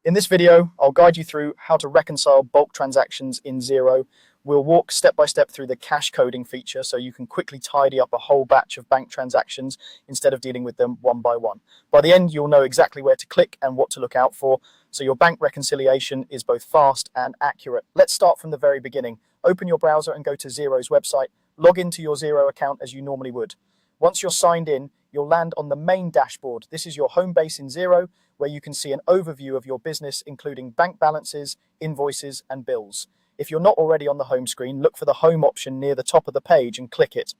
In this video, I'll guide you through how to reconcile bulk transactions in Xero. We'll walk step by step through the cache coding feature so you can quickly tidy up a whole batch of bank transactions instead of dealing with them one by one. By the end, you'll know exactly where to click and what to look out for, so your bank reconciliation is both fast and accurate. Let's start from the very beginning. Open your browser and go to Xero's website. Log into your Xero account as you normally would. Once you're signed in, you'll land on the main dashboard. This is your home base in Xero, where you can see an overview of your business, including bank balances, invoices, and bills. If you're not already on the home screen, look for the home option near the top of the page and click it.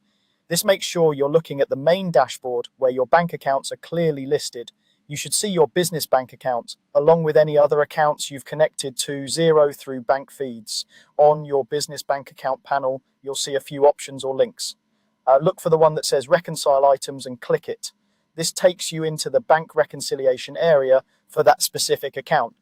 This makes sure you're looking at the main dashboard where your bank accounts are clearly listed. You should see your business bank account, along with any other accounts you've connected to Xero through bank feeds. On your business bank account panel, you'll see a few options or links. Look for the one that says Reconcile Items and click it. This takes you into the bank reconciliation area for that specific account.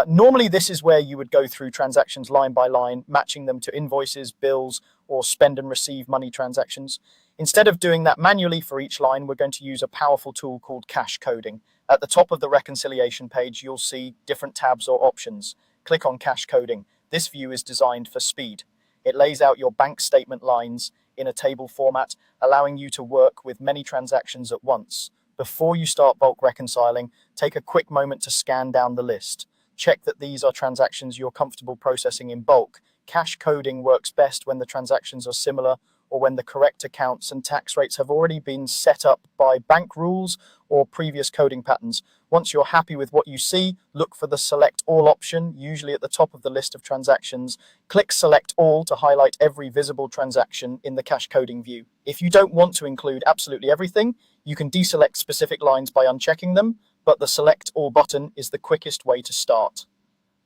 Normally, this is where you would go through transactions line by line, matching them to invoices, bills, or spend and receive money transactions. Instead of doing that manually for each line, we're going to use a powerful tool called cache coding. At the top of the reconciliation page, you'll see different tabs or options. Click on cache coding. This view is designed for speed. It lays out your bank statement lines in a table format, allowing you to work with many transactions at once. Before you start bulk reconciling, take a quick moment to scan down the list. Check that these are transactions you're comfortable processing in bulk. Cache coding works best when the transactions are similar or when the correct accounts and tax rates have already been set up by bank rules or previous coding patterns. Once you're happy with what you see, look for the Select All option, usually at the top of the list of transactions. Click Select All to highlight every visible transaction in the cache coding view. If you don't want to include absolutely everything, you can deselect specific lines by unchecking them, but the Select All button is the quickest way to start.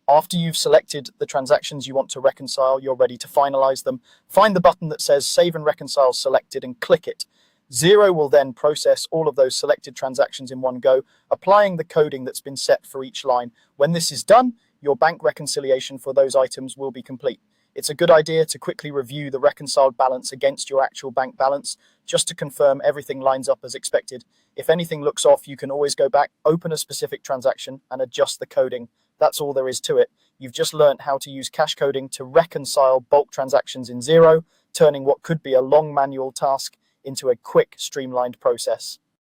After you've selected the transactions you want to reconcile, you're ready to finalize them. Find the button that says Save and Reconcile selected and click it. Xero will then process all of those selected transactions in one go, applying the coding that's been set for each line. When this is done, your bank reconciliation for those items will be complete. It's a good idea to quickly review the reconciled balance against your actual bank balance, just to confirm everything lines up as expected. If anything looks off, you can always go back, open a specific transaction, and adjust the coding. That's all there is to it. You've just learned how to use cache coding to reconcile bulk transactions in Xero, turning what could be a long manual task into a quick, streamlined process.